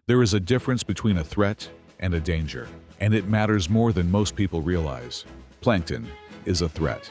There is a difference between a threat and a danger, and it matters more than most people realize. Plankton is a threat.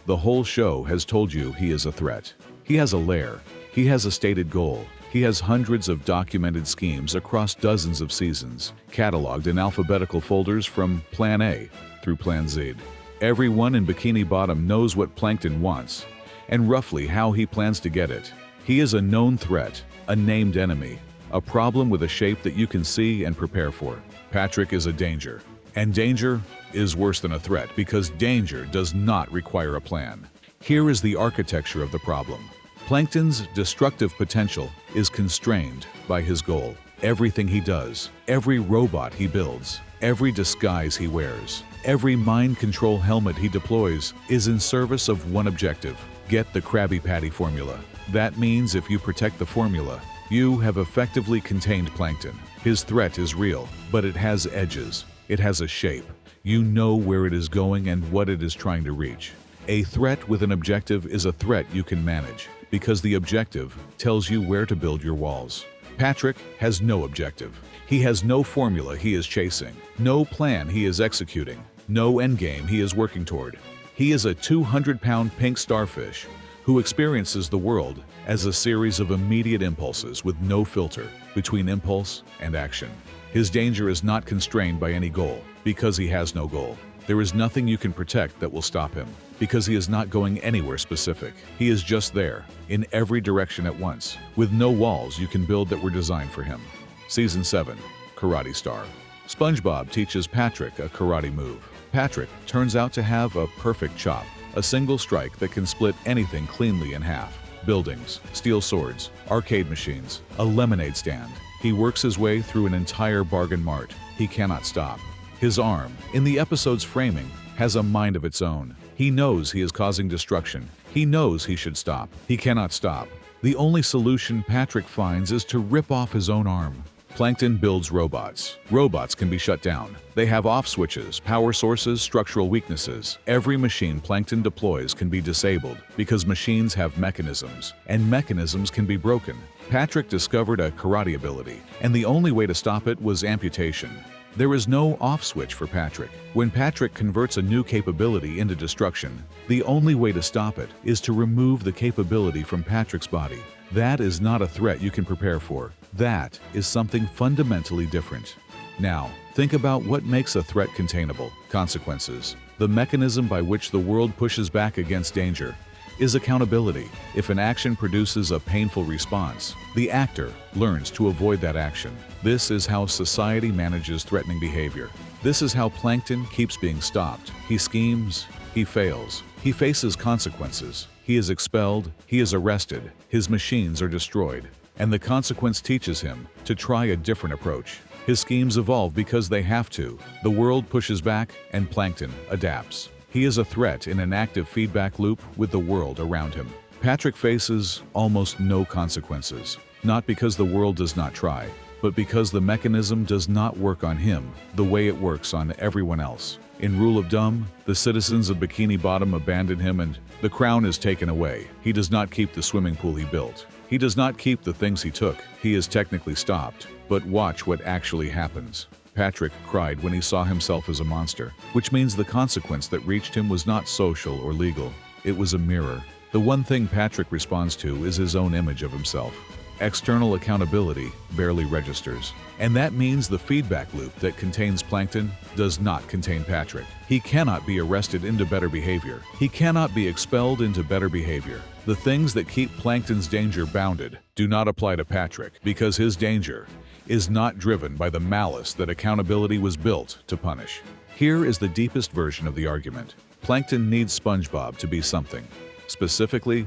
The whole show has told you he is a threat. He has a lair. He has a stated goal. He has hundreds of documented schemes across dozens of seasons, cataloged in alphabetical folders from Plan A through Plan Z. Everyone in Bikini Bottom knows what Plankton wants, and roughly how he plans to get it. He is a known threat, a named enemy, a problem with a shape that you can see and prepare for. Patrick is a danger, and danger is worse than a threat because danger does not require a plan. Here is the architecture of the problem. Plankton's destructive potential is constrained by his goal. Everything he does, every robot he builds, every disguise he wears, every mind control helmet he deploys is in service of one objective: get the Krabby Patty formula. That means if you protect the formula, you have effectively contained Plankton. His threat is real, but it has edges. It has a shape. You know where it is going and what it is trying to reach. A threat with an objective is a threat you can manage, because the objective tells you where to build your walls. Patrick has no objective. He has no formula he is chasing, no plan he is executing, no endgame he is working toward. He is a 200-pound pink starfish who experiences the world as a series of immediate impulses with no filter between impulse and action. His danger is not constrained by any goal, because he has no goal. There is nothing you can protect that will stop him, because he is not going anywhere specific. He is just there, in every direction at once, with no walls you can build that were designed for him. Season 7, Karate Star. Spongebob teaches Patrick a karate move. Patrick turns out to have a perfect chop, a single strike that can split anything cleanly in half. Buildings, steel swords, arcade machines, a lemonade stand. He works his way through an entire bargain mart. He cannot stop. His arm, in the episode's framing, has a mind of its own. He knows he is causing destruction. He knows he should stop. He cannot stop. The only solution Patrick finds is to rip off his own arm. Plankton builds robots. Robots can be shut down. They have off switches, power sources, structural weaknesses. Every machine Plankton deploys can be disabled because machines have mechanisms, and mechanisms can be broken. Patrick discovered a karate ability, and the only way to stop it was amputation. There is no off switch for Patrick. When Patrick converts a new capability into destruction, the only way to stop it is to remove the capability from Patrick's body. That is not a threat you can prepare for. That is something fundamentally different. Now, think about what makes a threat containable. Consequences. The mechanism by which the world pushes back against danger is accountability. If an action produces a painful response, the actor learns to avoid that action. This is how society manages threatening behavior. This is how Plankton keeps being stopped. He schemes, he fails, he faces consequences. He is expelled, he is arrested, his machines are destroyed, and the consequence teaches him to try a different approach. His schemes evolve because they have to. The world pushes back, and Plankton adapts. He is a threat in an active feedback loop with the world around him. Patrick faces almost no consequences, not because the world does not try, but because the mechanism does not work on him the way it works on everyone else. In Rule of Dumb, the citizens of Bikini Bottom abandon him and the crown is taken away. He does not keep the swimming pool he built. He does not keep the things he took. He is technically stopped, but watch what actually happens. Patrick cried when he saw himself as a monster, which means the consequence that reached him was not social or legal. It was a mirror. The one thing Patrick responds to is his own image of himself. External accountability barely registers. And that means the feedback loop that contains Plankton does not contain Patrick. He cannot be arrested into better behavior. He cannot be expelled into better behavior. The things that keep Plankton's danger bounded do not apply to Patrick because his danger is not driven by the malice that accountability was built to punish. Here is the deepest version of the argument. Plankton needs Spongebob to be something. Specifically,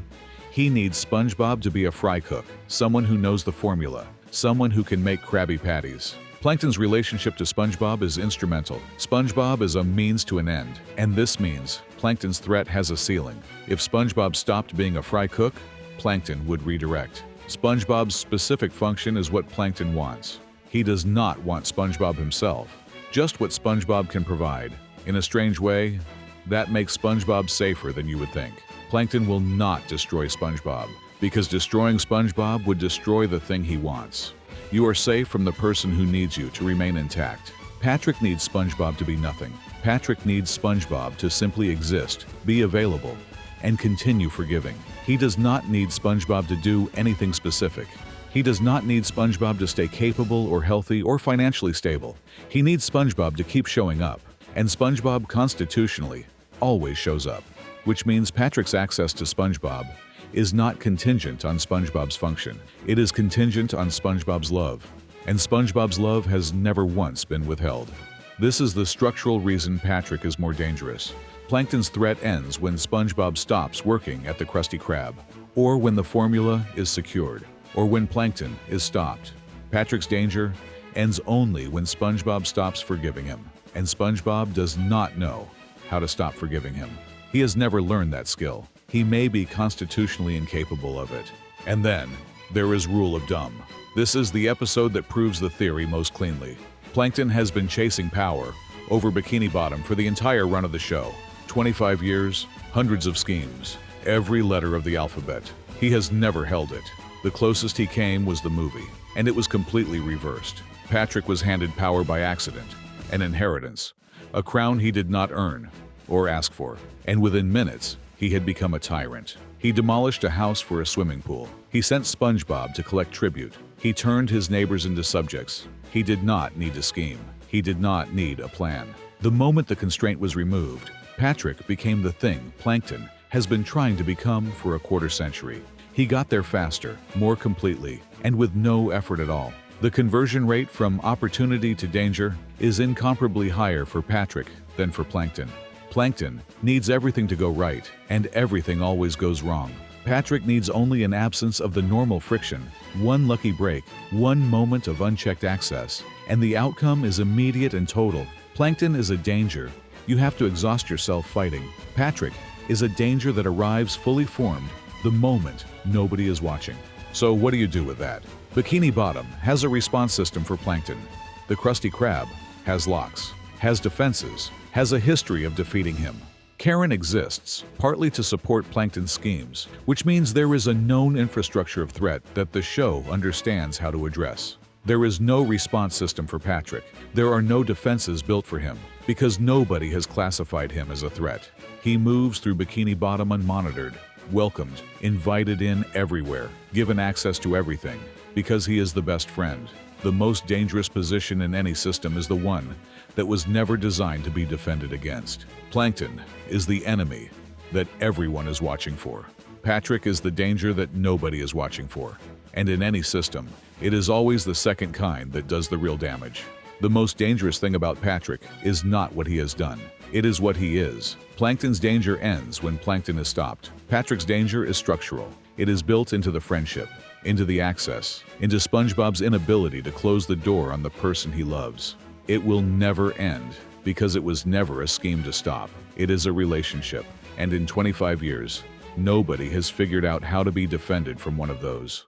he needs Spongebob to be a fry cook, someone who knows the formula, someone who can make Krabby Patties. Plankton's relationship to Spongebob is instrumental. Spongebob is a means to an end, and this means Plankton's threat has a ceiling. If Spongebob stopped being a fry cook, Plankton would redirect. Spongebob's specific function is what Plankton wants. He does not want Spongebob himself, just what Spongebob can provide. In a strange way, that makes Spongebob safer than you would think. Plankton will not destroy Spongebob, because destroying Spongebob would destroy the thing he wants. You are safe from the person who needs you to remain intact. Patrick needs Spongebob to be nothing. Patrick needs Spongebob to simply exist, be available, and continue forgiving. He does not need Spongebob to do anything specific. He does not need Spongebob to stay capable or healthy or financially stable. He needs Spongebob to keep showing up. And Spongebob constitutionally always shows up, which means Patrick's access to Spongebob is not contingent on Spongebob's function. It is contingent on Spongebob's love, and Spongebob's love has never once been withheld. This is the structural reason Patrick is more dangerous. Plankton's threat ends when Spongebob stops working at the Krusty Krab, or when the formula is secured, or when Plankton is stopped. Patrick's danger ends only when Spongebob stops forgiving him, and Spongebob does not know how to stop forgiving him. He has never learned that skill. He may be constitutionally incapable of it. And then, there is Rule of Dumb. This is the episode that proves the theory most cleanly. Plankton has been chasing power over Bikini Bottom for the entire run of the show. 25 years, hundreds of schemes, every letter of the alphabet. He has never held it. The closest he came was the movie, and it was completely reversed. Patrick was handed power by accident, an inheritance, a crown he did not earn or ask for, and within minutes, he had become a tyrant. He demolished a house for a swimming pool. He sent Spongebob to collect tribute. He turned his neighbors into subjects. He did not need a scheme. He did not need a plan. The moment the constraint was removed, Patrick became the thing Plankton has been trying to become for a quarter century. He got there faster, more completely, and with no effort at all. The conversion rate from opportunity to danger is incomparably higher for Patrick than for Plankton. Plankton needs everything to go right, and everything always goes wrong. Patrick needs only an absence of the normal friction, one lucky break, one moment of unchecked access, and the outcome is immediate and total. Plankton is a danger. You have to exhaust yourself fighting. Patrick is a danger that arrives fully formed the moment nobody is watching. So what do you do with that? Bikini Bottom has a response system for Plankton. The Krusty Krab has locks, has defenses, has a history of defeating him. Karen exists, partly to support Plankton's schemes, which means there is a known infrastructure of threat that the show understands how to address. There is no response system for Patrick. There are no defenses built for him, because nobody has classified him as a threat. He moves through Bikini Bottom unmonitored, welcomed, invited in everywhere, given access to everything, because he is the best friend. The most dangerous position in any system is the one that was never designed to be defended against. Plankton is the enemy that everyone is watching for. Patrick is the danger that nobody is watching for. And in any system, it is always the second kind that does the real damage. The most dangerous thing about Patrick is not what he has done. It is what he is. Plankton's danger ends when Plankton is stopped. Patrick's danger is structural. It is built into the friendship, into the access, into Spongebob's inability to close the door on the person he loves. It will never end because it was never a scheme to stop. It is a relationship, and in 25 years, nobody has figured out how to be defended from one of those.